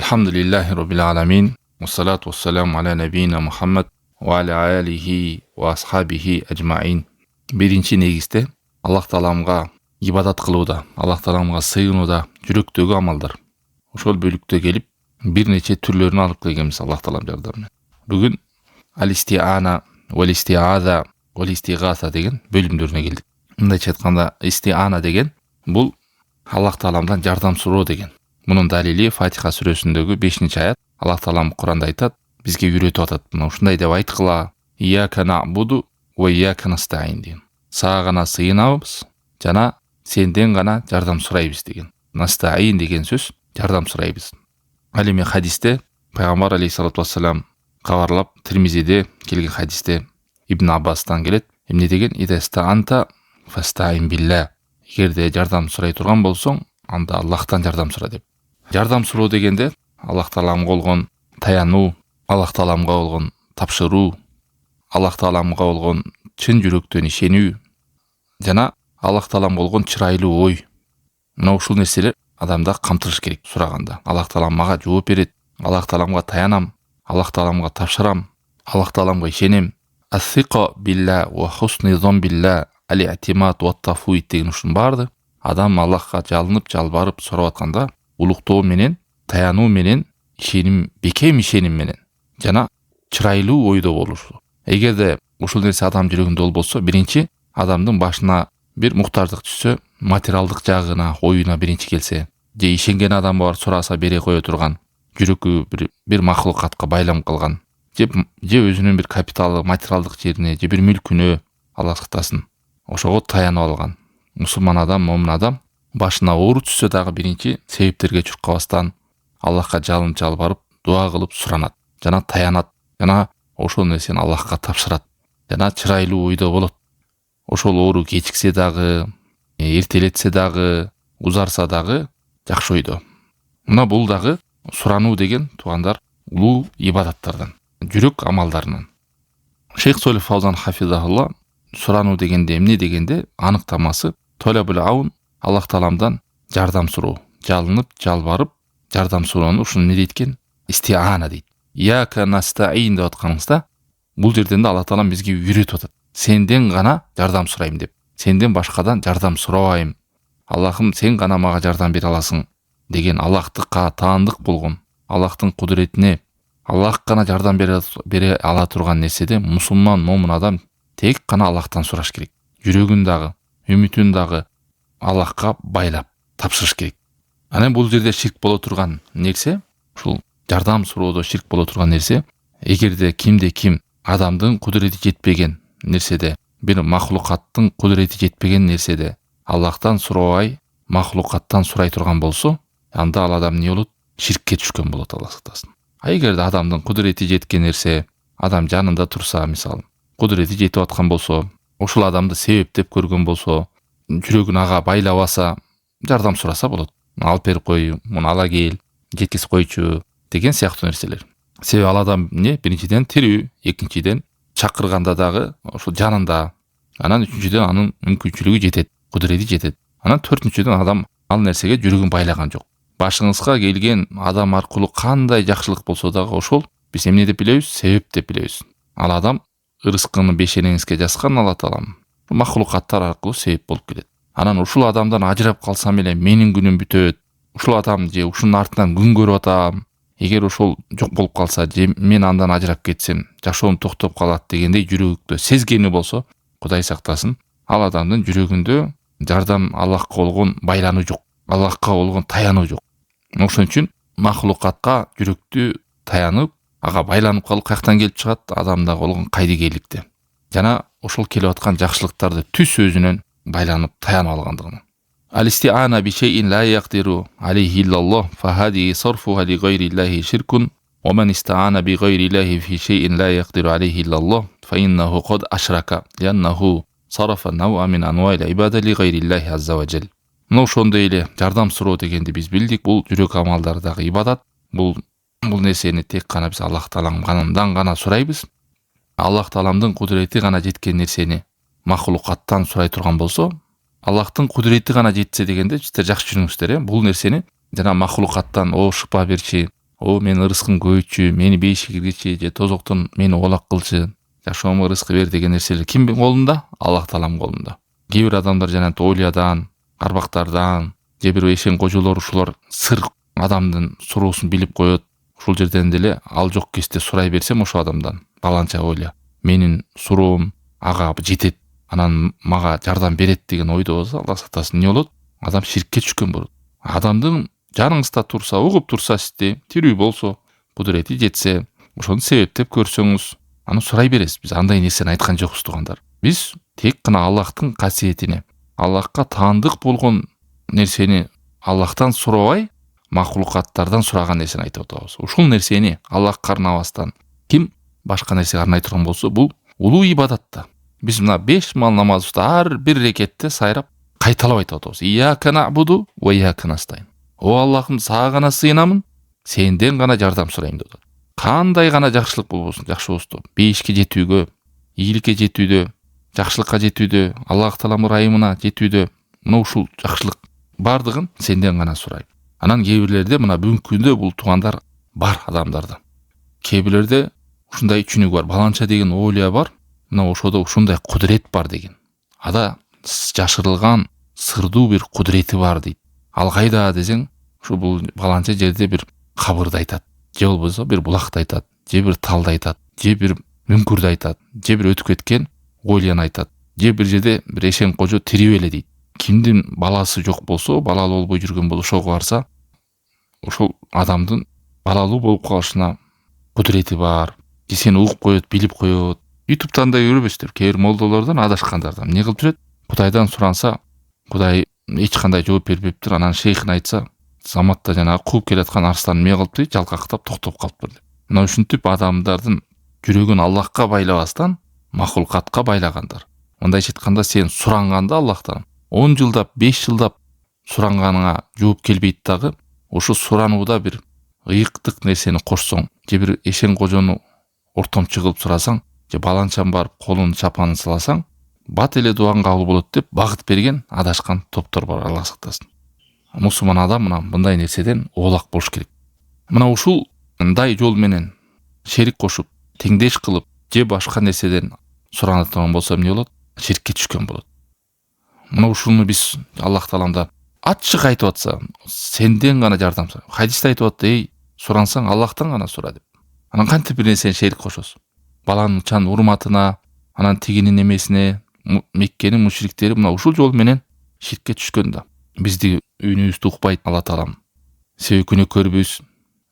Elhamdülillahi Rabbil alamin. Ve salatu ve selamu ala nebiyina Muhammed ve ala alihi ve ashabihi ecmain. Birinci negizde Allah Taalamga ibadat kılууда, Allah Taalamga sığınууда жүрөктөгү амалдар. Ошол бөлүктө келип, бир нече түрлөрүн алып келгенбиз Allah Taalam жардамы. Бүгүн al-isti'ana, wal-isti'aza, wal-istighatha деген бөлүмдөрүнө келдик. Мындайча айтканда, isti'ana деген бул Allah Taalamдан жардам суроо деген. Bunun dalili Fatiha сүрөсүндөгү 5-аят. Аллах Таалам Куранда айтат, бизге үйрөтүп атат. Мына ушундай деп айткыла, ияка набуду ва ияка настаин деген. Сага гана сыйынабыз, жана сенден гана жардам сурайбыз деген. Настаин деген сөз жардам сурайбыз. Ал эми хадисте пайгамбар алейхиссалату вассалам кабарлап, Тирмизиде келген хадисте Ибн Аббастан келет. Эмне деген? Идастаанта фастаин билла. Эгерде жардам сурай турган болсоң, анда Аллахтан жардам сура деп. Жардам суроо дегенде Аллах Тааламга болгон таянуу, Аллах Тааламга болгон тапшыруу, Аллах Тааламга болгон чын жүрөктөн ишенүү жана Аллах Тааламга болгон чырайлуу ой. Мына ушул нерселер адамда камтылыш керек сураганда. Аллах Таалам мага жооп берет, Аллах Тааламга таянам, Аллах Тааламга тапшырам, Аллах Тааламга ишенем. Ас-сиқа билла ва хусни зон билла ал-и'тимад ва тафуид деген ушун барды. Адам Аллахка жалынып, жалбарып сурап атканда, улуктоо менен, таянуу менен, бекем ишеним менен жана чырайлуу ойдо болушу. Эгерде ушул нерсе адам жүрөгүндө болбосо, биринчи адамдын башына бир муктаждык түшсө, материалдык жагына, оюна биринчи келсе, же ишенген адам бар сураса бере кое турган, жүрөгү бир махлукатка байланып калган, же өзүнүн бир капиталы, материалдык жерине, же бир мүлкүнө, Аллах сактасын, ошого таянып алган мусулман адам, момун адам башына оору түшсө дагы биринчи себептерге чуркабастан Аллахка жалынып жалбарып, дуа кылып суранат, жана таянат, жана ошол нерсени Аллахка тапшырат, жана чырайлуу ойдо болот. Ошол оору кечиксе дагы, эртелетсе дагы, узарса дагы жакшы ойдо. Мына бул дагы сурануу деген туугандар улуу ибадаттардан, жүрөк амалдарынан. Шейх Солих Фаузан хафизахулла сурануу дегенде эмне дегенде аныктамасы толабул аун, Аллах Тааламдан жардам суроо, жалынып, жалбарып, жардам суроону ушуну эмне дейт экен? Истиана дейт. Ияка настаин деп атканыңызда, бул жерден да Аллах Таалам бизге үйрөтүп атат. Сенден гана жардам сурайм деп. Сенден башкадан жардам сурабайм. Аллахым, сен гана мага жардам бере аласың деген Аллахтыкка таандык болгон, Аллахтын кудуретине, Аллах гана жардам бере ала турган нерседе мусулман, момун адам тек гана Аллахтан сураш керек. Жүрөгүн дагы, үмүтүн дагы Аллахка байлап тапшырыш керек. Анан бул жерде ширк боло турган нерсе, ушул жардам суроодо ширк боло турган нерсе, эгерде кимде ким адамдын кудурети жетпеген нерседе, бир махлукаттын кудурети жетпеген нерседе Аллахтан сурабай, махлукаттан сурай турган болсо, анда ал адам эмне болот? Ширкке түшкөн болот, Аллах сактасын. А эгерде адамдын кудурети жеткен нерсе, адам жанында турса, мисалы, кудурети жетип аткан болсо, ошол адамды себептеп көргөн болсо, жүрөгүн ага байлабаса, жардам сураса болот. Алып берип кой, муну ала кел, жеткиз койчу деген сыяктуу нерселер. Себеби ал адам биринчиден тирүү, экинчиден чакырганда дагы ошол жанында, анан үчүнчүдөн анын мүмкүнчүлүгү жетет, кудурети жетет. Анан төртүнчүдөн адам ал нерсеге жүрөгүн байлаган жок. Башыңызга келген адам аркылуу кандай жакшылык болсо дагы ошол биз эмне деп билебиз? Себеп деп билебиз. Ал адам ырыскыны бешенеңизге жазган Алла Таалам махлукаттар аркылуу себеп болуп келет. Анан ушул адамдан ажырап калсам эле менин күнүм бүтөт. Ушул адам же ушунун артынан күн көрүп атам. Эгер ошол жок болуп калса, же мен андан ажырап кетсем, жашоом токтоп калат дегендей жүрөгүндө сезгени болсо, Кудай сактасын, ал адамдын жүрөгүндө жардам Аллахка болгон байлануу жок, Аллахка болгон таянуу жок. Ошон үчүн махлукатка жүрөктү таянып, ага байланып калып каяктан келип чыгат? Адамда болгон кайдыгейликте. Жана ошол келип аткан жакшылыктарды түз өзүнөн байланып таянып алгандыгына. Al-isti'ana bi şeyin la yaqdiru alayhi illallah fa hadi sarfuha li ghayri illahi shirkun wa man ista'ana bi ghayri illahi fi şeyin la yaqdiru alayhi illallah fa innahu qad ashraka li'annahu sarafa naw'a min anwa'il ibada li ghayri illahi azza wa jalla. Мына ошондой эле жардам суроо дегенди биз билдик. Бул жүрөк амалдары дагы ибадат. Бул нерсени тек гана биз Аллах Тааламдан гана сурайбыз. Аллах Тааламдын кудурети гана жеткен нерсени махлукаттан сурай турган болсо, Аллахтын кудурети гана жетсе дегенде сиздер жакшы түшүнүңүздөр, бул нерсени жана махлукаттан, о шыпа берчи, о менин ырыскым көбөйтчү, мени бейишке киргичи же тозоктон мени оолак кылчы, жашоомо ырыск бер деген нерселер кимдин колунда? Аллах Тааланын колунда. Кээ бир адамдар жанагы ойлиядан, карбактардан же бир эшен кожолор ушулар сыр адамдын суроосун билип коет. Ушул жерден деле ал жок кезде сурай берсем ошол адамдан, баланча ойла, менин суроом ага жетет, анан мага жардам берет деген ойдо болсо, Аллах сактасын, эмне болот? Адам ширкке түшкөн болот. Адамдын жаныңызда турса, угуп турса сизди, тирүү болсо, кудурети жетсе, ошону себептеп көрсөңүз, аны сурай бересиз. Биз андай нерсени айткан жокпуз, туугандар. Биз тек гана Аллахтын касиетине, Аллахка таандык болгон нерсени Аллахтан сурабай, макулукаттардан сураган нерсени айтып атабыз. Ушул нерсени Аллахка арнабастан ким башка нерсеге арнай турган болсо, бул улуу ибадатта. Биз мына 5 мал намазыбызды ар бир рекетте сайрап кайталап айтып атабыз. Ияка набуду ва ияка настаин. О Аллахым, сага гана сыйынамын, сенден гана жардам сурайм деп атат. Кандай гана жакшылык болбосун, жакшы болсун, бейишке жетүүгө, ийгиликке жетүүдө, жакшылыкка жетүүдө, Аллах Тааланын ырайымына жетүүдө, мына ушул жакшылык бардыгын сенден гана сурайм. Анан кээ бирлерде мына бүгүнкү күндө бул туугандар бар адамдарда. Кээ бирлерде ушундай түшүнүк бар, баланча деген оолия бар, мына ошодо ушундай кудурет бар деген. Ада жашырылган сырдуу бир кудурети бар дейт. Ал кайда десең, ушу бул баланча жерде бир кабырды айтат, же болбосо бир булакты айтат, же бир талды айтат, же бир мүңкүрдү айтат, же бир өтүп кеткен оолияны айтат, же бир жерде бир эшен кожо тирип эле дейт. Кимдин баласы жок болсо, балалуу болбой жүргөн болсо, ошого барса, ошол адамдын балалуу болуп калышына кудурети бар. Же сени угуп коет, билип коет. Ютубтан да көрбөйсүздөр, кээ бир молдолордон адашкандардан эмне кылып жүрөт? Кудайдан суранса, Кудай эч кандай жооп бербептир. Анан шейхин айтса, заматта жанагы кууп келаткан арстан эмне кылыптыр? Жалкактап токтоп калыптыр деп. Мына ушинтип адамдардын жүрөгүн Аллахка байлабастан макулукатка байлагандар. Мындайча айтканда, сен суранганда Аллахтан 10 жылдап, 5 жылдап суранганыңа жооп келбейт дагы, ошо суранууда бир ыйыктык нерсени кошсоң, же бир эшен кожону ортомчу кылып сурасаң, же баланчан барып колун чапанын сыласаң, бат эле дуаң кабыл болот деп багыт берген адашкан топтор бар, Аллах сактасын. Мусулман адам мындай нерседен оолак болуш керек. Мына ушулдай жол менен шерик кошуп, теңдеш кылып, же башка нерседен суранатырган болсо эмне болот? Ширкке түшкөн болот. Мына ушуну биз Аллах Тааланда ачык айтып атса, сенден гана жардам сура. Хадисте айтып атты, эй, сурансаң Аллахтан гана сура деп. Анан кантип бир нерсени шерик кошосуң? Баланчанын урматына, анан тигинин эмесине, Меккенин мушриктери мына ушул жол менен ширкке түшкөн да. Бизди үнүбүздү укпайт Алла Таалам. Себеби күнөөкөрбүз,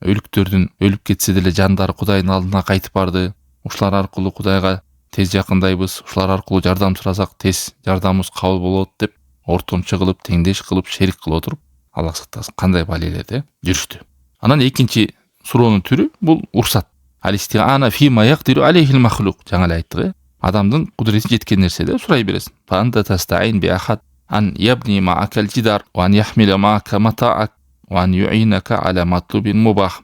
өлүктөрдүн өлүп кетсе деле жандары Кудайдын алдына кайтып барды. Ушулар аркылуу Кудайга тез жакындайбыз, ушулар аркылуу жардам сурасак тез жардамыбыз кабыл болот деп ортомчу кылып, теңдеш кылып, шерик кылып отуруп, Аллах сактасын, кандай балелерде жүрүштү. Анан экинчи суроонун түрү бул урсат. Алистиана фима яктиру алейхил махлук. Жаңа эле айттык, адамдын кудурети жеткен нерседе сурай бересиң. Фанда тастаин би ахад ан ябни маакал жидар ва ан яхмила маака матаак ва ан юинака ала матлубин мубах.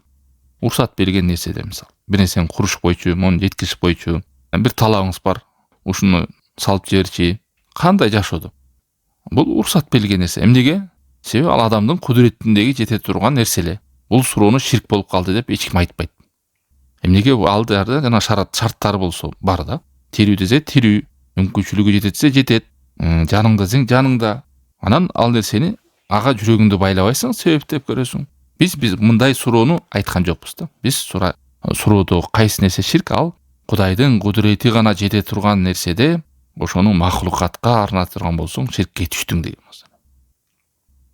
Урсат берген нерседе, мисалы, бир нерсени куруш бойчу, муну жеткизиш бойчу, бир талабыңыз бар, ушуну салып жиберчи, кандай жашоодо. Бул урсат берилген нерсе. Эмнеге? Себеби ал адамдын кудуретиндеги жете турган нерселе. Бул суроону ширк болуп калды деп эч ким айтпайт. Эмнеге? Алдарда жана шарттары болсо бар да. Тирүү десе тирүү, мүмкүнчүлүгү жететсе жетет, жаныңда десең жаныңда. Анан ал нерсени ага жүрөгүңдү байлабайсың, себептеп көрөсүң. Биз мындай суроону айткан жокпуз да. Биз суроодо кайсы нерсе ширк? Ал Кудайдын кудурети гана жете турган нерседе ошону махлукатка арнай турган болсоң, ширкке түштүң деген.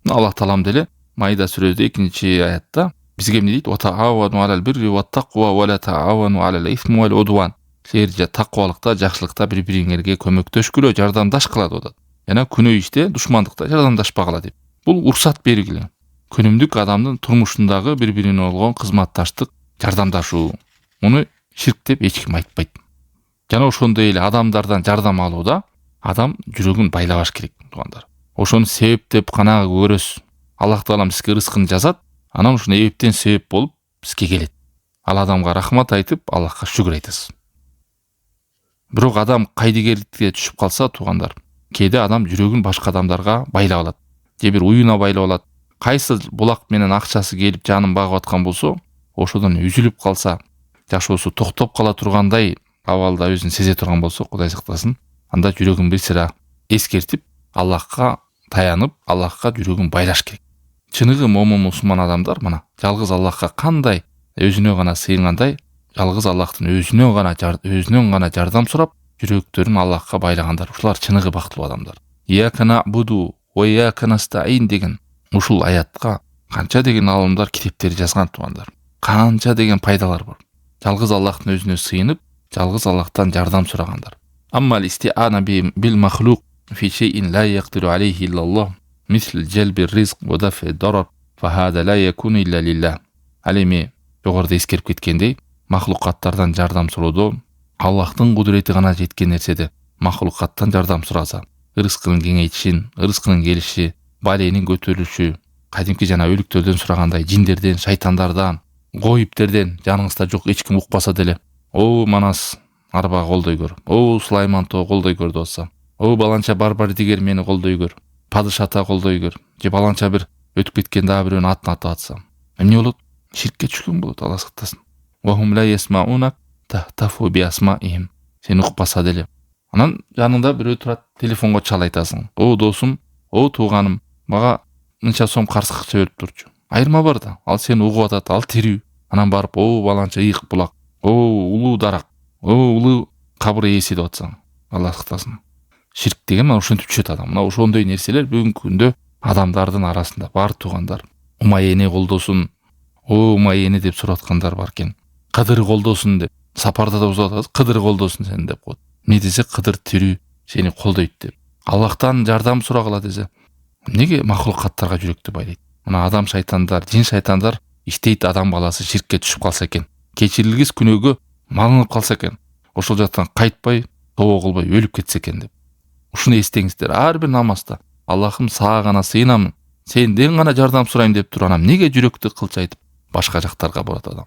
Аллах Таалам деле Майда сүрөдө 2-аятта бизге эмне дейт? Ватаавану алал бирри ваттаква ва ла таавану алал исми вал удван. Силер таквалыкта, жакшылыкта бири-бириңерге көмөктөшкүлө, жардамдашкыла деп атат. Жана күнөө иште, душмандыкта жардамдашпагыла деп. Бул урсат бергиле. Күнүмдүк адамдын турмушундагы бири-бирине болгон кызматташтык, жардамдашуу. Муну ширк деп эч ким айтпайт. Жана ошондой эле адамдардан жардам алууда адам жүрөгүн байлабаш керек, туугандар. Ошону себептеп гана көрөсүз. Аллах Таалам сизге рызкын жазат, анан ушуну эптен себеп болуп бизге келет. Ал адамга рахмат айтып, Аллахка шүгүр айтасыз. Бирок адам кайдыгерликке түшүп калса, туугандар, кээде адам жүрөгүн башка адамдарга байлап алат, же бир уюна байлап алат. Кайсы булак менен акчасы келип жанын багып аткан болсо, ошодон үзүлүп калса, жашоосу токтоп кала тургандай абалда өзүн сезе турган болсо, Кудай сактасын, анда жүрөгүн бир сыйра эскертип, Аллахка таянып, Аллахка жүрөгүн байлаш керек. Чыныгы момун мусулман адамдар мына жалгыз Аллахка кандай өзүнө гана сыйынгандай, жалгыз Аллахтын өзүнөн гана жардам сурап, жүрөктөрүн Аллахка байлагандар. Ушулар чыныгы бактылуу адамдар. Ияка набуду ва ияка настаин деген ушул аятка канча деген алымдар китептер жазган туугандар. Канча деген пайдалар бар. Жалгыз Аллахтын өзүнө сыйынып, жалгыз Аллахтан жардам сурагандар. Аммал истиана бил махлук фи шейин ла яqdiru алейхи иллаллах, мисли жалби ризq ва дафи дарар, фахада ла якуну илля лиллах. Ал эми жогоруда эскерип кеткендей, махлукаттардан жардам суроодо Аллахтын кудурети гана жеткен нерседе махлукаттан жардам сураса, ырыскынын кеңейтишин, ырыскынын келиши, баленин көтөрүлүшү, кадимки жана өлүктөрдөн сурагандай жиндерден, шайтандардан, гоюптерден жаныңызда жок эч ким укпаса деле, о Манас арба колдой көр, о Сулайман тоо колдой көр деп атса, о баланча барбар дигер мени колдой көр, падыш ата колдой көр, же баланча бир өтүп кеткен дагы бирөөнүн атын атап атса, эмне болот? Ширкке түшкөн болот, Алла сактасын. Ва хум ла ясмаунак тахтафу би асмаихим. Сени укпаса деле. Анан жаныңда бирөө турат, телефонго чал айтасың. О досум, о тууганым, мага мынча сом карсыкча берип турчу. Айырма бар да, ал сени угуп атат, ал тирүү. Анан барып, о баланча ыйык булак, о улуу дарак, о улуу кабыр ээси деп атсаң, Алла сактасын. Ширк деген мына ошентип түшөт адам. Мына ошондой нерселер бүгүнкү күндө адамдардын арасында бар туугандар. Умайени колдосун, о умайени деп сураткандар бар экен. Кыдыр колдосун деп, сапарда да узап атат, Кыдыр колдосун сени деп коет. Не десе Кыдыр тирүү, сени колдойт деп. Аллахтан жардам сурагыла десе, эмнеге махлукаттарга жүрөктү байлайт? Мына адам шайтандар, жин шайтандар иштейт, адам баласы ширкке түшүп калса экен, кечирилгис күнөөгө малынып калса экен, ошол жактан кайтпай, тобо кылбай өлүп кетсе экен деп. Ушуну эстеңиздер, ар бир намазда Аллахым сага гана сыйынамын, сенден гана жардам сурайм деп туруп, анан эмнеге жүрөктү кылчайтып башка жактарга барат адам?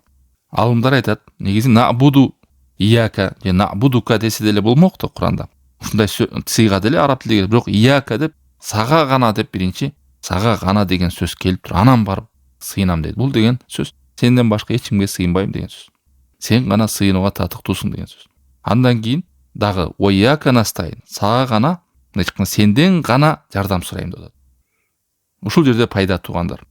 Алымдар айтат, негизи набуду ияка же набудука десе деле болмок да Куранда. Ушундай сыйга деле араб тилиге, бирок ияка деп сага гана деп биринчи сага гана деген сөз келип туруп, анан барып сыйынам дейт. Бул деген сөз сенден башка эч кимге сыйынбайм деген сөз. Сен гана сыйынууга татыктуусуң деген сөз. Андан кийин дагы ияка настаин, сага гана, сенден гана жардам сурайм деп атат. Ушул жерде пайда туугандар.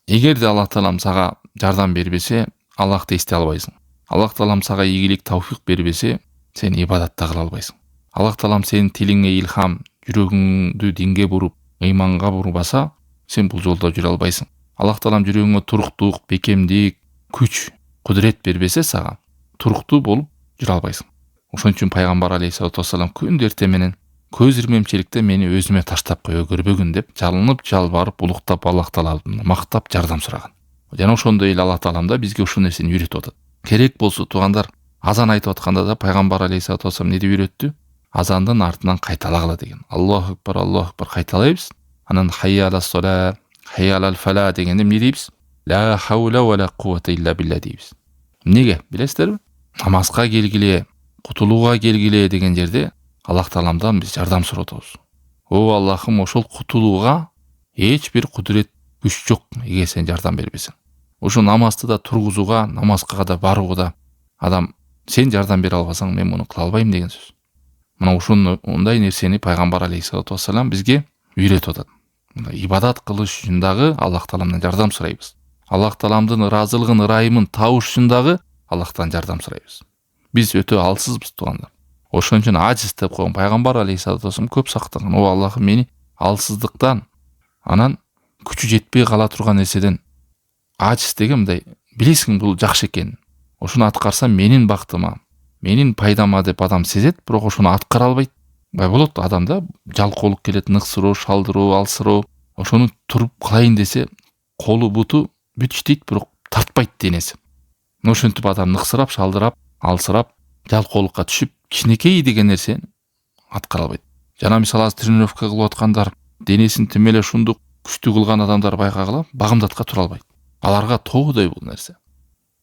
Эгерде Аллах Таалам сага жардам бербесе, Аллахты эстей албайсың. Аллах Таалам сага ийгилик, тавфик бербесе, сен ибадатта кыла албайсың. Аллах Таалам сенин тилиңе илхам, жүрөгүңдү динге буруп, ыйманга бурбаса, сен бул жолдо жүрө албайсың. Аллах Таалам жүрөгүңө туруктук, бекемдик, күч, кудурет бербесе сага, туруктуу болуп жүрө албайсың. Ошон үчүн пайгамбар алейхиссалату вассалам күндө эрте менен көз ирмемчиликте мени өзүмө таштап кой, өгөрбөгүн деп жалынып, жалбарып, улуктап Аллах Тааланы мактап жардам сураган. Жана ошондой эле Аллах Таалам да бизге ушул нерсени үйрөтүп атат. Керек болсо туугандар, азан айтып атканда да пайгамбар алейхиссалату вассалам не деп үйрөттү? Азандын артынан кайталагыла деген. Аллаху акбар кайталайбыз. Анан хайя ала сола, хайя алал фала дегенде эмне дейбиз? Ла хаула ва ла куввата илля билля дейбиз. Эмнеге? Билесиздерби? Намазга келгиле, кутулууга келгиле деген жерде Аллах Тааламдан биз жардам суротобуз. О Аллахым, ошол кутулууга эч бир кудурет, күч жок, эгер сен жардам бербесең. Ошо намазды да тургузууга, намазга да барууга адам сен жардам бере албасаң, мен муну кыла албайм деген сөз. Мына ушундай нерсени пайгамбар алейхиссалату вассалам бизге үйрөтүп атат. Ибадат кылыш үчүн дагы Аллах Тааламдан жардам сурайбыз. Аллах Тааламдын ыраазылыгын, ырайымын табыш үчүн дагы Аллахтан жардам сурайбыз. Биз өтө алсызбыз туугандар. Ошон үчүн ажиз деп койгон пайгамбар алейхиссалату вассалам көп сактаган. О Аллахым, мени алсыздыктан, анан күчү жетпей кала турган нерседен ажиз деген мындай билесиң бул жакшы экен. Ошону аткарсам менин бактыма, менин пайдама деп адам сезет, бирок ошону аткара албайт. Бай болот адамда жалкоолук келет, ныксыроо, шалдыроо, алсыроо. Ошону туруп кылайын десе, колу буту бүт иштейт, бирок тартпайт денеси. Ошентип адам ныксырап, шалдырап, алсырап, жалкоолукка түшүп, кичинекей деген нерсени аткара албайт. Жана мисалы азыр тренировка кылып аткандар, денесин тим эле ушундук күчтүү кылган адамдар байкагыла багымдатка тура албайт. Аларга тоодой бул нерсе.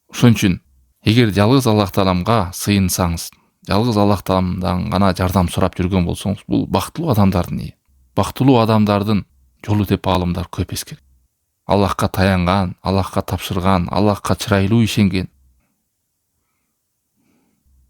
Ошон үчүн эгер жалгыз Аллах Тааламга сыйынсаңыз, жалгыз Аллах Тааламдан гана жардам сурап жүргөн болсоңуз, бул бактылуу адамдардын бактылуу адамдардын жолу деп аалымдар көп эскерет. Аллахка таянган, Аллахка тапшырган, Аллахка чырайлуу ишенген.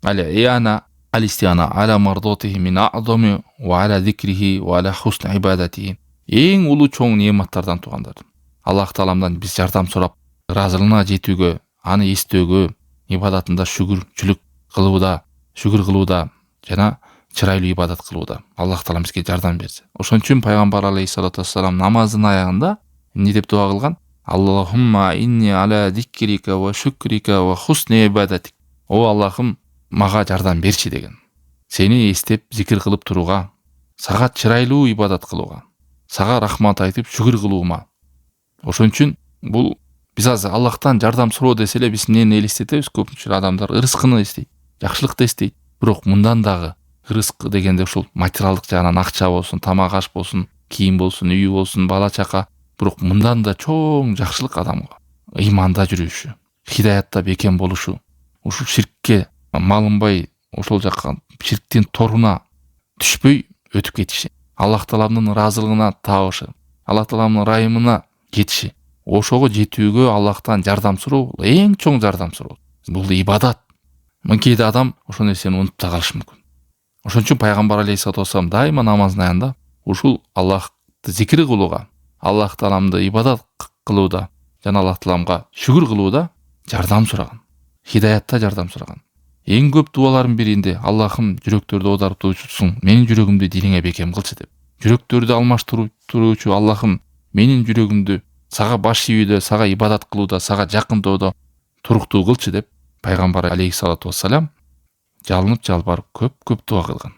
Al-istiana ala mardatihi min a'zami wa ala zikrihi wa ala husni ibadatihi. Эң улуу чоң неаматтардан тугандар. Аллах Тааламдан биз жардам сурап, ыраазылыгына жетүүгө, аны эстөөгө, ибадатында шүгүрчүлүк кылууда, шүгүр кылууда жана чырайлуу ибадат кылууда Аллах Таалам бизге жардам берсе. Ошон үчүн пайгамбар алейхиссалату вассалам намазынын аягында эмне деп дуа кылган? Аллахумма инни аля зикрика ва шүкрика ва хусни ибадатик. О Аллахым, мага жардам берчи деген. Сени эстеп зикир кылып турууга, сага чырайлуу ибадат кылууга, сага рахмат айтып шүгүр кылуума. Ошон үчүн бул биз азыр Аллахтан жардам суроо десе эле биз эмнени элестетебиз? Көпчүлүк адамдар ырыскыны эстейт, жакшылыкты эстейт. Бирок мындан дагы ырыск дегенде ушул материалдык жагынан акча болсун, тамак аш болсун, кийим болсун, үй болсун, бала чака. Бирок мындан да чоң жакшылык адамга ыйманда жүрүшү, хидаятта бекем болушу, ушул ширкке малынбай, ошол жакка ширктин торуна түшпөй өтүп кетиши, Аллах Тааламдын ыраазылыгына табышы, Аллах Тааламдын ырайымына кетиши. Ошого жетүүгө Аллахтан жардам суроо эң чоң жардам суроо. Бул ибадат. Кээде адам ошол нерсени унутуп да калышы мүмкүн. Ошон үчүн пайгамбар алейхиссалату вассалам дайыма намаздын аягында ушул Аллахты зикир кылууга, Аллах Тааламды ибадат кылууда жана Аллах Тааламга шүгүр кылууда жардам сураган, хидаятта жардам сураган. Эң көп дуалардын биринде Аллахым жүрөктөрдү оодарып турчусуң, менин жүрөгүмдү дилиңе бекем кылчы деп. Жүрөктөрдү алмаштыруучу Аллахым, менин жүрөгүмдү сага баш ийүүдө, сага ибадат кылууда, сага жакындоодо туруктуу кылчы деп пайгамбар алейхиссалату вассалам жалынып жалбарып көп дуа кылган.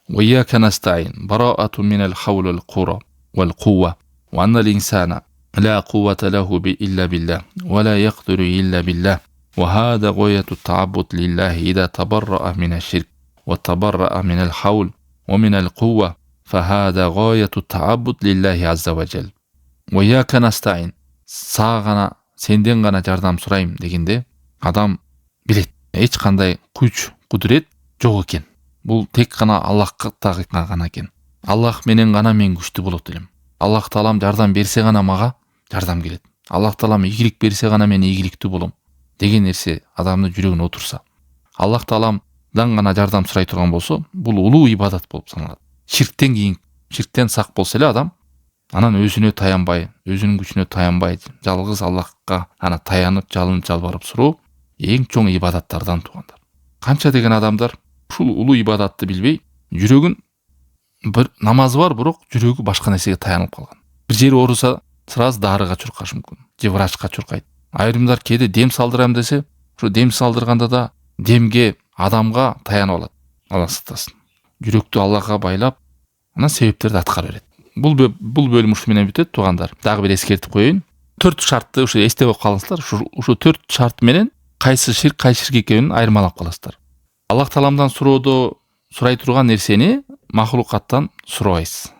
Wa iyyaka nasta'in bara'atu min al-hawl wal-qura wal-quwwa wa anna al-insana la quwwata lahu illa billah wa la yaqdiru illa billah wa hadha ghayatu at-ta'abbud lillahi idha tabarra'a min ash-shirk wa tabarra'a min al-hawl wa min al-quwwa fa hadha ghayatu at-ta'abbud lillahi azza wa jalla. Wa iyyaka nasta'in, сагана сенден гана жардам сурайм дегенде адам билет, эч кандай күч, кудурет жок экен. Бул тек гана Аллахка гана экен. Аллах менен гана мен күчтүү болот элем. Аллах Таалам жардам берсе гана мага жардам келет. Аллах Таалам ийгилик берсе гана мен ийгиликтүү болом деген нерсе адамдын жүрөгүнө отурса, Аллах Тааламдан гана жардам сурай турган болсо, бул улуу ибадат болуп саналат. Ширктен кийин, ширктен сак болсо эле адам анан өзүнө таянбай, өзүнүн күчүнө таянбай, жалгыз Аллахка ана таянып, жалынып жалбарып суроо эң чоң ибадаттардан тугандар. Канча деген адамдар ушул улуу ибадатты билбей, жүрөгүн бир намазы бар, бирок жүрөгү башка нерсеге таянып калган. Бир жери ооруса, сразу дарыга чуркашы мүмкүн, же врачка чуркайт. Айрымдар кээде дем салдырам десе, ошо дем салдырганда да демге, адамга таянып алат. Алла сактасын. Жүрөктү Аллахка байлап, анан себептерди аткара берет. Бул бөлүм ушу менен бүтөт, туугандар. Дагы бир эскертип коеюн. 4 шартты ушу эстеп калыңыздар. Ушу 4 шарт менен кайсы ширк экенин айырмалап каласыздар. Аллах Тааламдан сурай турган нерсени махлукаттан сурабайсыз.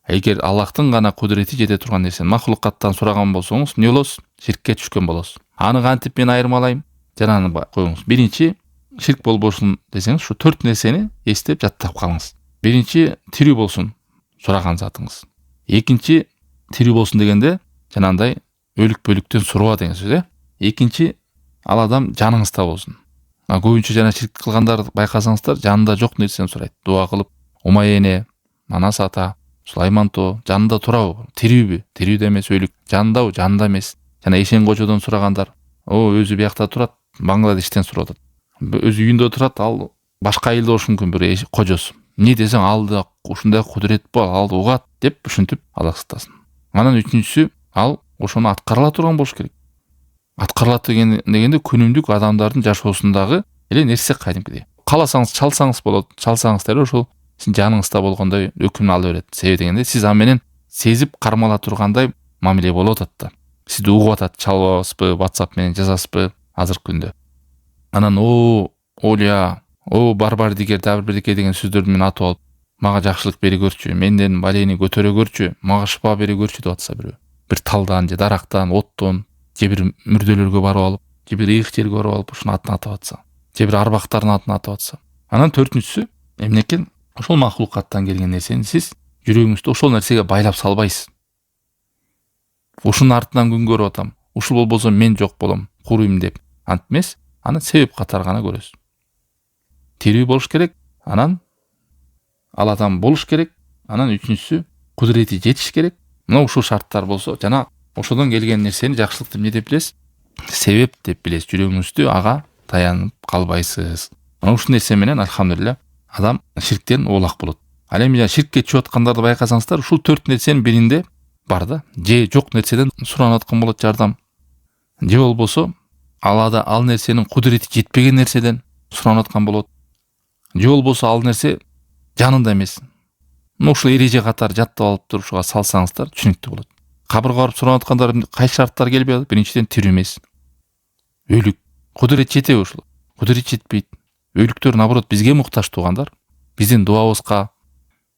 Эгер Аллахтын гана кудурети жете турган нерсени махлукаттан сураган болсоңуз, эмне болосуз? Ширкке түшкөн болосуз. Аны кантип мен айырмалайм? Жананы коюңуз. Биринчи, ширк болбосун десеңиз, ушу 4 нерсени эстеп жаттап калыңыз. Биринчи, тирүү болсун сураган затыңыз. Экинчи, тирүү болсун дегенде жанандай өлүк бөлүктөн суроо деген сөз, Экинчи, ал адам жаныңызда болсун. Көбүнчө жана ширк кылгандар байкасаңыздар, жанында жок нерсени сурайт. Дуа кылып, Умайене, Манас ата, Сулайман то жанында турабы? Тирүүбү? Тирүүдө эмес, өлүк. Жанындабы? Жанында эмес. Жана Эшен кожодон сурагандар. Өзү биякта турат, Бангладештен сурап атат. Өзү үйүндө турат, ал башка айылда болушу мүмкүн, бир кожосу. Не десең, алды ушундай кудурет бар, алды угат деп ушинтип Аллах сактасын. Анан үчүнчүсү, ал ошону аткарыла турган болуш керек. Аткарылат дегенде күнүмдүк адамдардын жашоосундагы эле нерсе кадимкидей. Кааласаңыз чалсаңыз болот, чалсаңыз деле ошол сиздин жаныңызда болгондой өкүмүн ала берет. Себеби дегенде сиз аны менен сезип кармала тургандай мамиле болуп атат да. Сизди угуп атат, чалабызбы, WhatsApp менен жазасызбы азыркы күндө. Анан Оля, барбар дигер дабыр бирдеке деген сөздөрдү менен атып алып, мага жакшылык бери көрчү, менден балени көтөрө көрчү, мага шыпа бери көрчү деп атса бирөө. Бир талдан же дарактан, оттон, же бир мүрдөлөргө барып алып, же бир ыйык жерге барып алып ушуну атын атап атса, же бир арбактардын атын атап атса. Анан төртүнчүсү эмне экен? Ошол махлукаттан келген нерсени сиз жүрөгүңүздө ошол нерсеге байлап салбайсыз. ушунун артынан күн көрүп атам, ушул болбосо мен жок болом, курuyм деп антип эмес, аны себеп катары гана көрөсүз. Тирүү болуш керек, анан ал адам болуш керек, анан үчүнчүсү кудурети жетиш керек. Мына ушул шарттар болсо, жана ошодон келген нерсени жакшылыкты эмне деп билесиз? Себеп деп билесиз. Жүрөгүңүздү ага таянып калбайсыз. Мына ушул нерсе менен альхамдулилля адам ширктен оолак болот. Ал эми ширкке чыгып аткандарды байкасаңыздар, ушул 4 нерсенин биринде бар да. Же жок нерседен суранып аткан болот жардам. Же болбосо ал нерсенин кудурети жетпеген нерседен суранып аткан болот. Же болбосо ал нерсе жанында эмес. Ушул эреже катары жаттап алып туруп ушуга салсаңыздар түшүнүктүү болот. Кабырга барып суранып аткандар кайсы шарттар келбей атат? Биринчиден тирүү эмес. Өлүк. Кудурет жетеби ушул? Кудурет жетпейт. Өлүктөр наоборот бизге муктаж туугандар. Биздин дуабызга,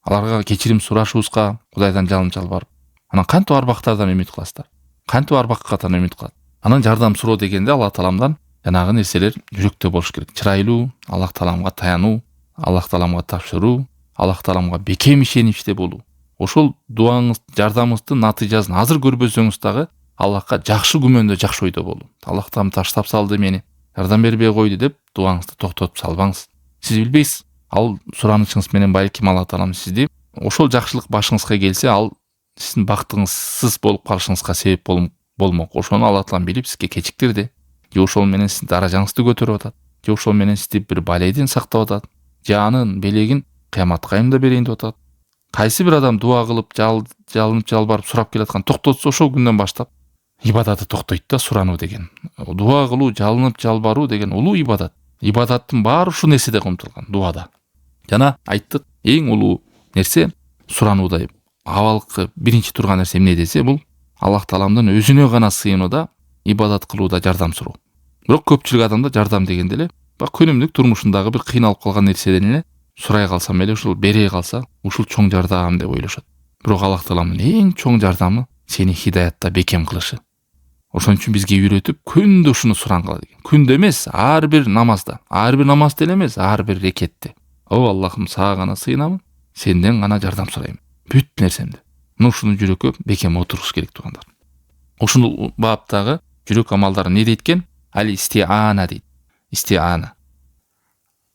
аларга кечирим сурашыбызга Кудайдан жалын жалбарып. Анан кантип арбактардан үмүт кыласыздар? Кантип арбакка катан үмүт кылат? Анан жардам суроо дегенде Аллах Тааламдан жанагы нерселер жүрөктө болуш керек. Чырайлуу, Аллах Тааламга таянуу, Аллах Тааламга тапшыруу, Аллах Тааламга бекем ишеничте болуу. Ошол дуаңыз, жардамыңыздын натыйжасын азыр көрбөсөңүз дагы Аллахка жакшы күмөндө, жакшы ойдо болуу. Аллах Таалам таштап салды мени, жардам бербей койду деп дуаңызды токтотуп салбаңыз. Сиз билбейсиз, ал суранычыңыз менен балким Аллах Таалам сизди ошол жакшылык башыңызга келсе, ал сиздин бактыңызсыз болуп калышыңызга себеп болмок. Ошону Аллах Таалам билип сизге кечиктирди. Же ошол менен сиздин даражаңызды көтөрүп атат. Же ошол менен сизди бир балейден сактап атат. Же анын белегин кыяматка айымда берейин деп атат. Кайсы бир адам дуа кылып, жалынып жалбарып сурап келаткан токтотсо, ошол күндөн баштап ибадаты токтойт да, сурануу деген. Дуа кылуу, жалынып жалбаруу деген улуу ибадат. Ибадаттын баары ушул нерседе камтылган, дуада. Жана айттык, эң улуу нерсе суранууда. Абалкы биринчи турган нерсе эмне десе, бул Аллах Тааламдын өзүнө гана сыйынууда, ибадат кылууда жардам суроо. Бирок көпчүлүк адамда жардам дегенде эле күнүмдүк турмушундагы бир кыйналып калган нерседен эле сурай калсам эле, ушул бере калса, ушул чоң жардам деп ойлошот. Бирок Аллах Тааламдын эң чоң жардамы сени хидаятта бекем кылышы. Ошон үчүн бизге үйрөтүп, күндө ушуну сурангыла деген. Күндө эмес, ар бир намазда. Ар бир намазда эле эмес, ар бир рекетте. О Аллахым, сага гана сыйынамын, сенден гана жардам сурайм. Бүт нерсемди. Ушуну жүрөккө бекем отургуш керек туугандар. Ушул баптагы жүрөк амалдары не дейт экен? Ал-истиана дейт. Истиана.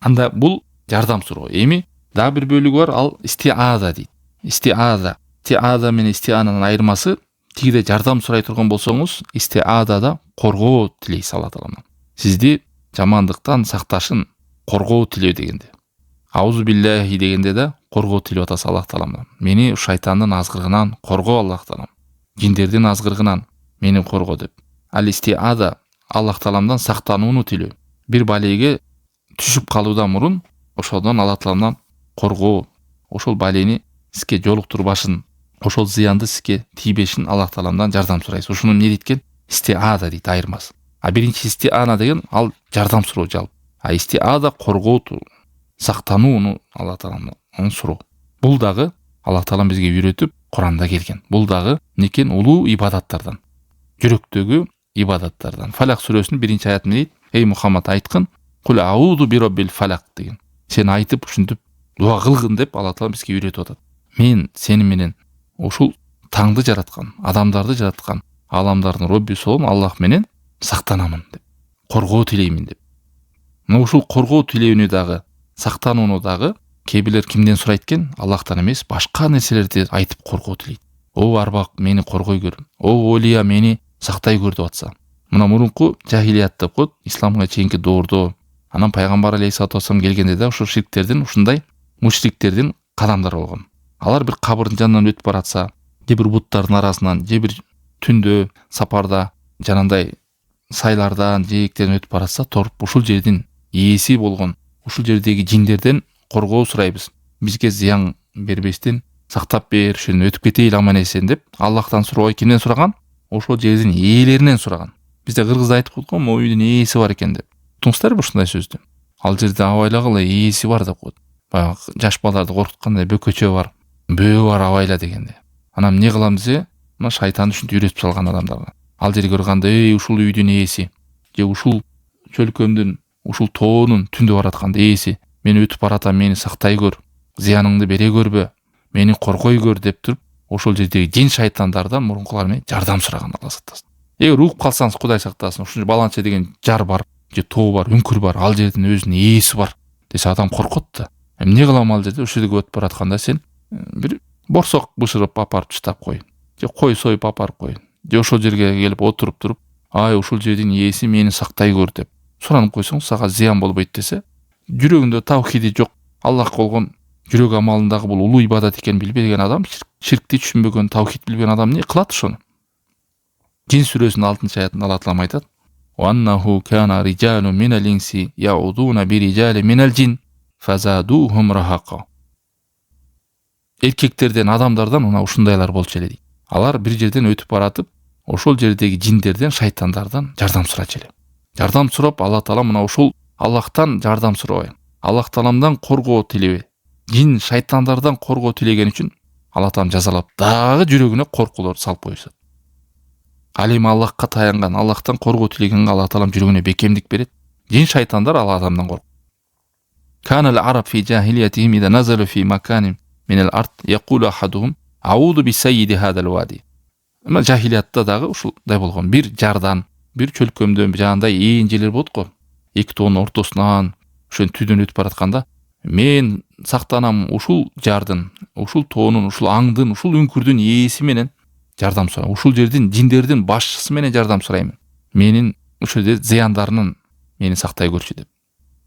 Анда бул жардам суроо. Эми дагы бир бөлүгү бар, ал истиада дейт. Истиада. Истиада менен истиананын айырмасы, тигиде жардам сурай турган болсоңуз, истиадада коргоо тилейсиз Алла Тааламдан. Сизди жамандыктан сакташын, коргоо тилөө дегенде. Аузу биллахи дегенде да коргоо тилеп атасыз Аллах Тааламдан. Мени шайтандын азгырыгынан коргоо Аллах Таалам. Жиндердин азгырыгынан мени коргоо деп. Ал истиада Аллах Тааламдан сактанууну тилөө. Бир балеге түшүп калуудан мурун ошодон Аллах Тааламдан коргоо, ошол балени сизге жолуктурбашын, ошол зыянды сизге тийбешин Аллах Тааламдан жардам сурайсыз. Ушуну эмне дейт экен? Истиада дейт, айырмасы. Биринчи истиана деген ал жардам суроо жалп. Истиада коргоо, сактанууну Аллах Тааламдан суроо. Бул дагы Аллах Таалам бизге үйрөтүп Куранда келген. Бул дагы некен улуу ибадаттардан. Жүрөктөгү ибадаттардан. Фалак сүрөсүнүн 1-аят дейт: "Эй Мухаммад, айткын, кул ауду би роббил фалак" деген. Сен айтып, ушинтип дуа кылгын деп Аллах Таалам бизге үйрөтүп атат. Мен сени менен ушул таңды жараткан, адамдарды жараткан, аламдардын роббиси болгон Аллах менен сактанамын деп. Коргоо тилеймин деп. Мына ушул коргоо тилөөнү дагы, сактанууну дагы кээ бирлер кимден сурайт экен? Аллахтан эмес, башка нерселерди айтып коргоо тилейт. О арбак, мени коргой көр. О олия, мени сактай көр деп атса. Мына мурунку жахилият деп коет, исламга чейинки доордо. Анан пайгамбар алейхиссалату вассалам келгенде да ушул ширктердин, ушундай мушриктердин кадамдары болгон. Алар бир кабырдын жанынан өтүп баратса, же бир буттардын арасынан, же бир түндө, сапарда, жанандай сайлардан, жээктерден өтүп баратса, торуп ушул жердин ээси болгон, ушул жердеги жиндерден коргоо сурайбыз. Бизге зыян бербестен сактап бер, ушуну өтүп кетейли аман эсен деп Аллахтан сурабай кимден сураган? Ошол жердин ээлеринен сураган. Бизде кыргызда айтып койгон, могу үйдүн ээси бар экен деп. Туңуздарбы ушундай сөздү? Ал жерде абайлагыла, ээси бар деп коет. Баягы жаш балдарды коркуткандай бөкөчө бар, бөө бар абайла дегенде. Анан эмне кылам десе, мына шайтан ушинтип үйрөтүп салган адамдарга. Ал жерге барганда, эй ушул үйдүн ээси, же ушул чөлкөмдүн, ушул тоонун түндө баратканда ээси, мен өтүп баратам, мени сактай көр, зыяныңды бере көрбө, мени коргой көр деп туруп, ошол жердеги жин шайтандардан мурункулар менен жардам сураган Алла сактасын. Эгер угуп калсаңыз Кудай сактасын, ушунча баланча деген жар бар, же тоо бар, үңкүр бар, ал жердин өзүнүн ээси бар десе адам коркот да. Эмне кылам ал жерде? Ошол жерге өтүп баратканда сен бир борсок бышырып апарып таштап кой, же кой союп апарып кой, же ошол жерге келип отуруп туруп, ай ушул жердин ээси мени сактай көр деп суранып койсоң, сага зыян болбойт десе, жүрөгүндө таухиди жок, Аллахка болгон жүрөк амалындагы бул улуу ибадат экенин билбеген адам, ширкти түшүнбөгөн, таухид билбеген адам не кылат ошону? Жин сүрөсүнүн 6-аятында Алла Таала айтат: "Ва аннаху кана риджалу минал инси яудуна би риджали минал жин фазадухум рахака." Эркектерден, адамдардан мына ушундайлар болчу эле дейт. Алар бир жерден өтүп баратып, ошол жердеги жиндерден, шайтандардан жардам сурачу эле. Жардам сурап, Алла Таала мына ушул Аллахтан жардам сурабай, Аллах Тааламдан коргоо тилебей, жин шайтандардан коргоо тилеген үчүн Алла Таалам жазалап, дагы жүрөгүнө коркуулор салып коюшат. Ал эми Аллахка таянган, Аллахтан коргоо тилегенге Алла Таалам жүрөгүнө бекемдик берет. Жин шайтандар ал адамдан коркот. Канал араб фи жахилиятихим ида назалу фи маканин минал ард якулу ахадухум ауду би сайиди хадал вади. Эми жахилиятта дагы ушулдай болгон. Бир жардан, бир чөлкөмдөн жанагындай ээн жерлер болот го. Эки тоонун ортосунан ошон түдөн өтүп баратканда, мен сактанам ушул жардын, ушул тоонун, ушул аңдын, ушул үңкүрдүн ээси менен жардам сурайм. Ушул жердин жиндердин башчысы менен жардам сурайм. Менин ушул жерде зыяндарынан мени сактай көрчү деп.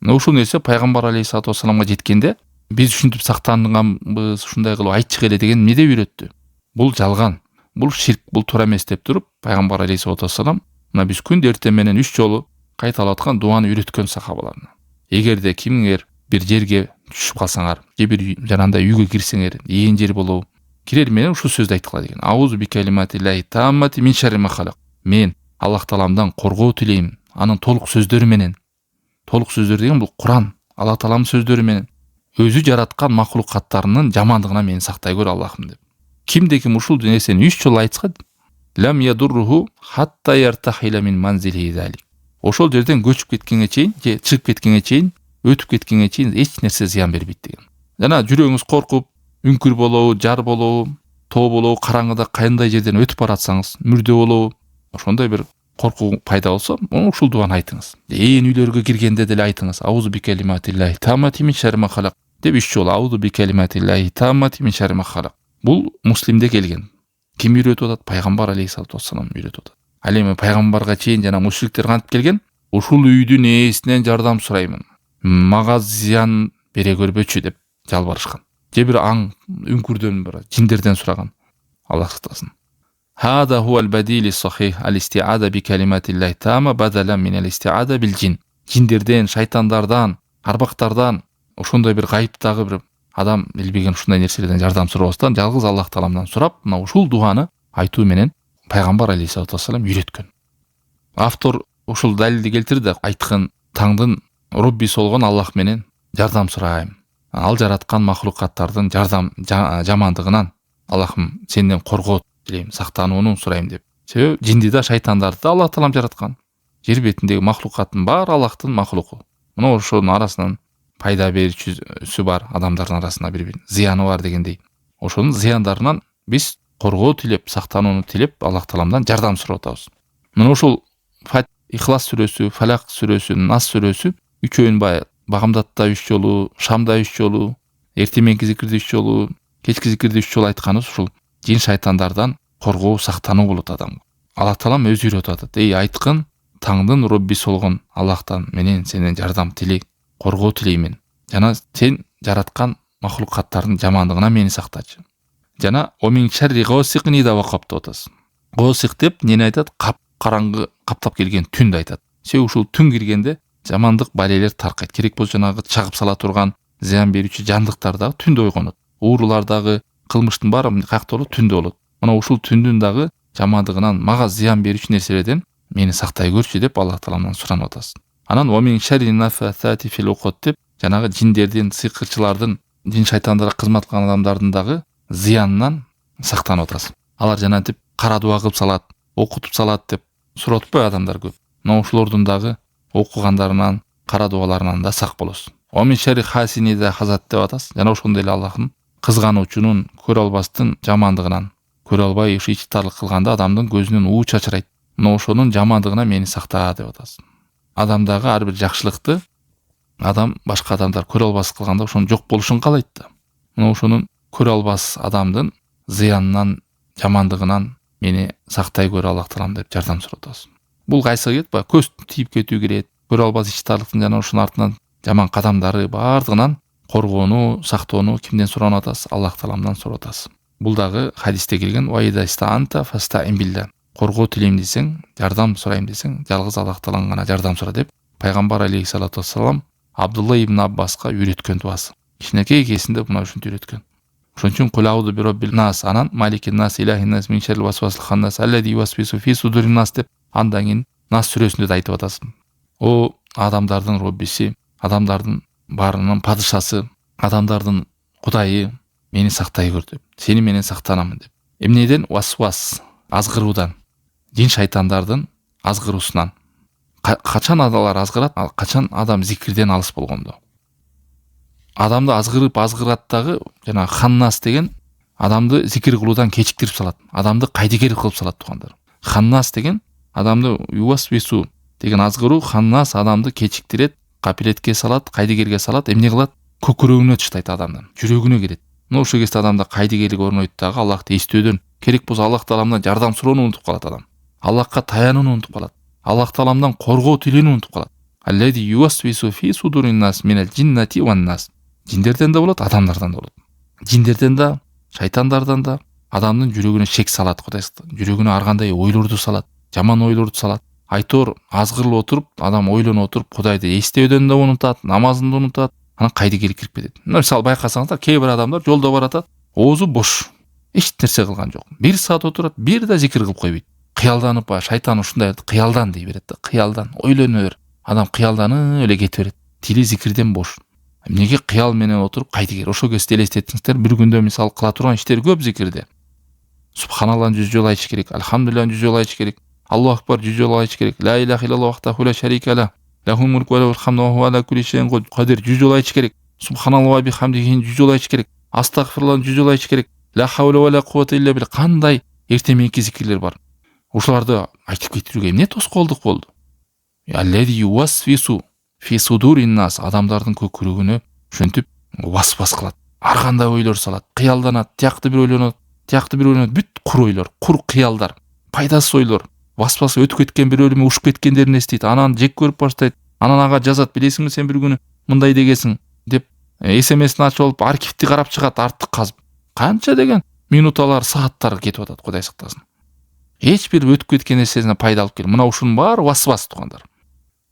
Ушул нерсе пайгамбар алейхиссалату вассаламга жеткенде, биз ушинтип сактанганбыз, ушундай кылып айтчык эле деген эмнеде үйрөттү? Бул жалган, бул ширк, бул туура эмес деп туруп, пайгамбар алейхиссалату вассалам мына биз күндө эртең менен 3 жолу кайталап аткан дуаны үйрөткөн сахабаларына. Эгерде кимиңер бир жерге түшүп калсаңар, же бир жанагындай үйгө кирсеңер, ээн жер болобу, кирер менен ушул сөздү айткыла деген. Аузу би калиматиллахи таммати мин шарри ма халак. Мен Аллах Тааламдан коргоо тилейм, анын толук сөздөрү менен. Толук сөздөр деген бул Куран, Аллах Тааламдын сөздөрү менен. Өзү жараткан махлукаттарынын жамандыгынан мени сактай көр Аллахым деп. Кимде ким ушул нерсени 3 жолу айтса, лам ядурруху хатта яртахила мин манзилихи залик. Ошол жерден көчүп кеткенге чейин, же чыгып кеткенге чейин, өтүп кеткенге чейин эч нерсе зыян бербейт деген. Жана жүрөгүңүз коркуп, үңкүр болобу, жар болобу, тоо болобу, караңгыда кандай жерден өтүп баратсаңыз, мүрдө болобу, ошондой бир коркуу пайда болсо, ушул дуаны айтыңыз. Ээн үйлөргө киргенде деле айтыңыз. Аузу би калиматиллахи таммати мин шарри ма халак деп 3 жолу аузу би калиматиллахи таммати мин шарри ма халак. Бул Муслимде келген. Ким үйрөтүп атат? Пайгамбар алейхиссалату вассалам үйрөтүп атат. Ал эми пайгамбарга чейин жана мушриктер кантип келген? Ушул үйдүн ээсинен жардам сураймын. Мага зыян бере көрбөчү деп жалбарышкан. Же бир аң, үңкүрдөн бир жиндерден сураган. Аллах сактасын. Hada huwa al-badil as-sahih al-isti'ada bi kalimatillahi tamma badalan min al-isti'ada bil jin. Жиндерден, шайтандардан, арбактардан, ошондой бир гайыптагы бир адам билбеген ушундай нерселерден жардам сурабастан жалгыз Аллах Тааламдан сурап, мына ушул дуаны айтуу менен пайгамбар алейхиссалату вассалам үйрөткөн. Автор ушул далилди келтирди, айткан таңдын Роббиси болгон Аллах менен жардам сурайм. Ал жараткан махлукаттардын жамандыгынан Аллахым сенден коргоо тилейм, сактанууну сурайм деп. Себеби жинди да, шайтандарды да Аллах Таалам жараткан. Жер бетиндеги махлукаттын баары Аллахтын махлуку. Мына ошонун арасынан пайда берүүчүсү бар, адамдардын арасында бир зыяны бар дегендей. Ошонун зыяндарынан биз коргоо тилеп, сактанууну тилеп Аллах Тааламдан жардам сурап атабыз. Мына ушул Ихлас сүрөсү, Фалак сүрөсү, Нас сүрөсү үчөөнүн багамдатта 3 жолу, шамда 3 жолу, эртеменки зикирде 3 жолу, кечки зикирде 3 жолу айтканы ушул жин шайтандардан коргоо, сактануу болот адамга. Аллах Таалам өзү үйрөтүп атат. Эй айткын, таңдын Роббиси болгон Аллахтан менен сенен жардам тилей, коргоо тилеймин. Жана сен жараткан махлукаттардын жамандыгынан мени сактачы. Жана омин шарри госиqin ида вaqab деп атасыз. Госиq деп нени айтат? Караңгы каптап келген түндү айтат. Себеби ушул түн киргенде жамандык балелер таркайт. Керек болсо жанагы чагып сала турган зыян берүүчү жандыктар дагы түндө ойгонот. Уурулар дагы, кылмыштын баары каякта болот? Түндө болот. Мына ушул түндүн дагы жамандыгынан, мага зыян берүүчү нерселерден мени сактай көрчү деп Аллах Тааламдан суранып атасыз. Анан омин шарри нафасати фил уqud деп жанагы жиндердин, сыйкырчылардын, жин шайтандарга кызмат кылган адамдардын дагы зыянынан сактанып атасыз. Алар жанагынтип кара дуа кылып салат, окутуп салат деп сурап атпайбы адамдар көп. Мына ушулордун дагы окугандарынан, кара дуаларынан да сак болосуз. Омин шарри хасини да хазат деп атасыз. Жана ошондой эле Аллахтын кызгануучунун, көрө албастын жамандыгынан көрө албай ушу ичтарлык кылганда адамдын көзүнөн уу чачырайт. Мына ошонун жамандыгына мени сакта деп атасың. Адамдагы ар бир жакшылыкты адам башка адамдар көрө албас кылганда ошонун жок болушун каалайт да. Мына ошонун көрө албас адамдын зыянынан, жамандыгынан мени сактай көр Аллах таалам деп жардам сурап атасың. Бул кайсыга кирет? Баягы көз тийип кетүү кирет. Көрө албас ичтарлыктын жана ошонун артынан жаман кадамдары бардыгынан коргоону, сактоону кимден суранып атасыз? Аллах тааламдан сурап атасыз. Бул дагы хадисте келген коргоо тилейм десең, жардам сурайм десең, жалгыз Аллах тааламдан гана жардам сура деп пайгамбар алейхиссалату вассалам Абдулла ибн Аббаска үйрөткөн дуасы. Кичинекей кезинде мына ушинтип үйрөткөн. Ошон үчүн кул аузу би роббил нас, анан маликин нас, илахин нас, мин шеррил васвасил ханнас, аллади ювасвису фи судурин нас деп андан кийин нас сүрөсүндө да айтып атасың. О адамдардын роббиси, адамдардын баарынын падышасы, адамдардын кудайы мени сактай көр деп. Сени менен сактанамын деп. Эмнеден? Васвас, азгыруудан. Жин шайтандардын азгыруусунан. Качан адалар азгырат, качан адам зикирден алыс болгондо. Адамды азгыраттагы жана ханнас деген адамды зикир кылуудан кечиктирип салат. Адамды кайдыгер кылып салат тугандар. Ханнас деген адамды ювасвису деген азгыруу, ханнас адамды кечиктирет, капилетке салат, кайдыгерге салат, эмне кылат? Көкүрөгүнө таштайт адамдын, жүрөгүнө кирет. Мына ошол кезде адамда кайдыгерлик орнойт дагы Аллахты эстөөдөн, керек болсо Аллах тааламдан жардам суроону унутуп калат адам. Аллахка таянууну унутуп калат. Аллах тааламдан коргоо тилөөнү унутуп калат. Аллади ювасвису фи судурин нас минал джиннати ван нас. Жиндерден да болот, адамдардан да болот. Жиндерден да, шайтандардан да адамдын жүрөгүнө шек салат, Кудайсыз. Жүрөгүнө ар кандай ойлорду салат, жаман ойлорду салат. Айтор азгырылып отуруп, адам ойлонуп отуруп, Кудайды эстөөдөн да унутат, намазын да унутат, анан кайдыгерлик кирип кетет. Мисалы байкасаңыздар, кээ бир адамдар жолдо баратат, оозу бош, эч нерсе кылган жок. 1 саат отурат, бир да зикир кылып койбойт. Кыялданып ба, шайтан ушундай кыялдан дей берет да, кыялдан, ойлоно бер. Адам кыялданып эле кете берет. Тили зикирден бош. Эмнеге кыял менен отуруп кайдыгер? Ошол кезде элестетиңиздер, бир күндө мисалы кыла турган иштер көп зикирде. Субханаллахны 100 жолу айтыш керек, альхамдулиллахны 100 жолу айтыш керек, Аллаху акбар 100 жолу айтыш керек, ла иляха иллаллаху вахдаху ла шарика ла, лахул мульку ва лахул хамду ва хуа ала кулли шайин кадир 100 жолу айтыш керек, субханаллаху ва бихамдихи 100 жолу айтыш керек, астагфируllahны 100 жолу айтыш керек, ла хаула ва ла куввата илля билlah. Кандай эрте мененки зикирлер бар. Ошоларды айтып кетүүгө эмне тоскоолдук болду? Аллади ювасвису фи судурин нас, адамдардын көкүрөгүнө ошентип васвас кылат. Ар кандай ойлор салат, кыялданат, тиякты бир ойлонот, бүт кур ойлор, кур кыялдар, пайдасыз ойлор. Васвас өтүп кеткен бир өлүмү ушуп кеткендерин эстейт, анан жек көрүп баштайт. Анан ага жазат, билесиңби сен бир күнү мындай дегесиң деп СМСин ачып алып архивди карап чыгат, артык казып. Канча деген минуталар, сааттар кетип атат, Кудай сактасын. Эч бир өтүп кеткен нерсесине пайда алып кел. Мына ушунун баары васвас тугандар.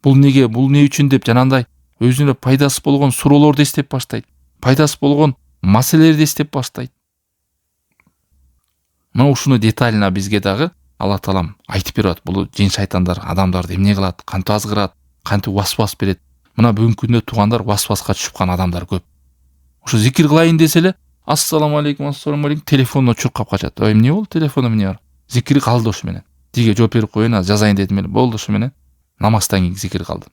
Бул неге, бул не үчүн деп жанандай өзүнө пайдасыз болгон суроолорду эстеп баштайт. Пайдасыз болгон маселелерди эстеп баштайт. Мына ушуну детально бизге дагы Аллах таалам айтып берет. Бул жин шайтандар адамдарды эмне кылат, кантип азгырат, кантип васвас берет. Мына бүгүнкү күндө тугандар васваска түшүп калган адамдар көп. Ошо зикир кылайын десе эле, ассаламу алейкум, телефонуна чуркап качат. Ой, эмне болду, телефондо эмне бар? Зикир калды ушу менен. Тиге жооп берип коеюн, жазайын дедим эле, болду ушу менен. Намаздан кийин зикир калды.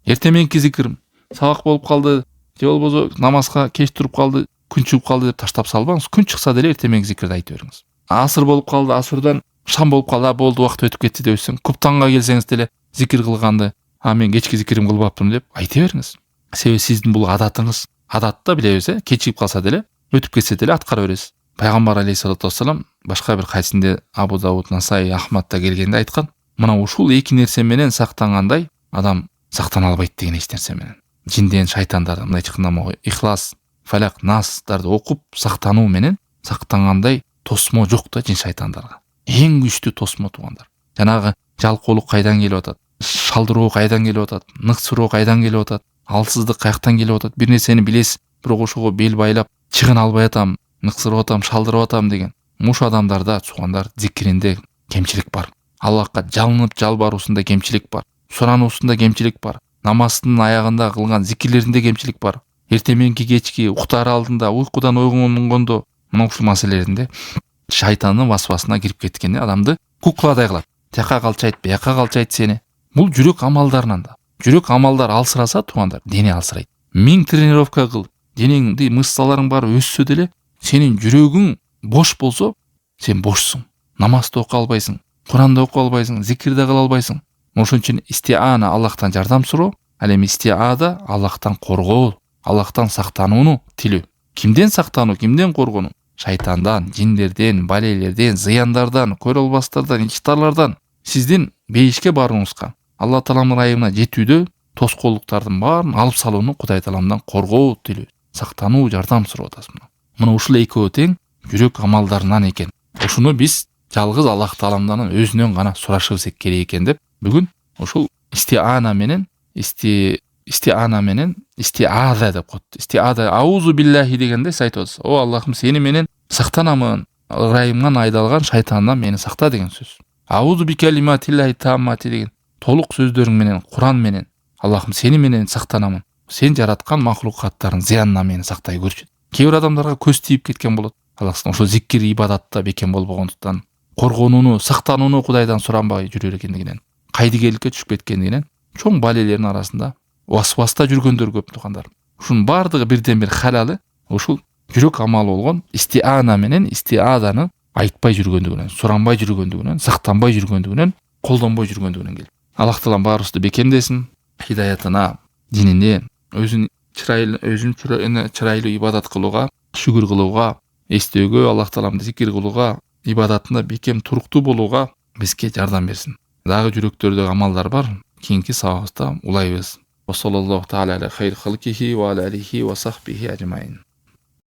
Эрте мененки зикир сабак болуп калды, же болбосо намазга кеч туруп калды, күн чыгып калды деп таштап салбаңыз. Күн чыкса деле эрте мененки зикирди айта бериңиз. Асыр болуп калды, асырдан шам болуп калды, болду убакыт өтүп кетти деп өйсөң, куптанга келсеңиз деле зикир кылганды, мен кечки зикирим кылбаптым деп айта бериңиз. Себеби сиздин бул адатыңыз. Адатта билебиз, кечигип калса деле, өтүп кетсе деле аткара бересиз. Пайгамбар алейхиссалату вассалам башка бир кайсында Абу Дауд, Насаи, Ахмадта келгенде айткан, мына ушул эки нерсе менен сактангандай адам сактана албайт деген эч нерсе менен. Жинден, шайтандардан, мындай чыкканда Ихлас, Фалак, Настарды окуп сактануу менен сактангандай тосмо жок да жин шайтандарга. Эң күчтүү тосмо тугандар. Жанагы жалкоолук кайдан келип атат? Шалдыроо кайдан келип атат? Ныксыроо кайдан келип атат? Алсыздык каяктан келип атат? Бир нерсени билесиз, бирок ошого бел байлап чыгын албай атам, ныксырып атам, шалдырып атам деген. Мушу адамдарда тугандар зикиринде кемчилик бар. Аллахка жалынып жалбаруусунда кемчилик бар. Сурануусунда кемчилик бар. Намаздын аягында кылган зикирлеринде кемчилик бар. Эрте мененки кечки уктар алдында, уйкудан ойгонгондо мына ушул маселелеринде шайтандын васвасына кирип кеткенде адамды кукладай кылат. Тияка калчайт, бияка калчайт сени. Бул жүрөк амалдарынан да. Жүрөк амалдар алсыраса тугандар, дене алсырайт. 1000 тренировка кыл, денеңди, мышцаларың бар өссө деле, сенин жүрөгүң бош болсо, сен бошсың, намазды оқы албайсың, Құранды оқы албайсың, зикирді қыла албайсың. Ошон үчүн истиана Аллахтан жардам суроо, ал эми истиада Аллахтан коргоо, Аллахтан сактанууну тилөө. Кимден сактануу, кимден коргонуу? Шайтандан, жиндерден, балелерден, зыяндардан, көрө албастардан, ичтарлардан. Сиздин бейишке барууңузга, Алла Тааламдын ырайымына жетүүдө тоскоолдуктардын баарын алып салууну Кудай Тааламдан коргоо тилөө, сактануу, жардам сурап атасыз. Мына ушул экөө тең жүрөк амалдарынан экен. Ушуну биз жалгыз Аллах Тааламдан өзүнөн гана сурашыбыз керек экен деп бүгүн ушул истиана менен истиаза деп коет. Истиаза аузу биллахи дегенде айтып атасыз. О Аллахым, сени менен сактанамын, ырайымдан айдалган шайтандан мени сакта деген сөз. Аузу бикалиматиллахи таммати деген толук сөздөрүң менен, Куран менен, Аллахым, сени менен сактанамын. Сен жараткан махлукаттардын зыянынан мени сактай көрчү. Кээ бир адамдарга көз тийип кеткен болот. Аллахтан ошо зикир ибадатта бекем болбогондуктан, коргонууну, сактанууну Кудайдан суранбай жүрөр экендигинен, кайдыгерликке түшүп кеткендигинен чоң балелердин арасында васваста жүргөндөр көп тукандар. Ушунун баардыгы бирден бир халалы ушул жүрөк амалы болгон истиана менен истиазаны айтпай жүргөндүгүнөн, суранбай жүргөндүгүнөн, сактанбай жүргөндүгүнөн, колдонбой жүргөндүгүнөн келет. Аллах Таалам баарыбызды бекемдесин, хидаятына, динине, өзүнүн чырайлуу ибадат кылууга, шүгүр кылууга, эстөөгө, Аллах Тааламды зикир кылууга, ибадатында бекем туруктуу болууга бизге жардам берсин. Дагы жүрөктөрдө амалдар бар, кийинки сабакта улайбыз. Ва саллаллаху таала аля хайр халкихи ва аля алихи ва сахбихи ажмаин.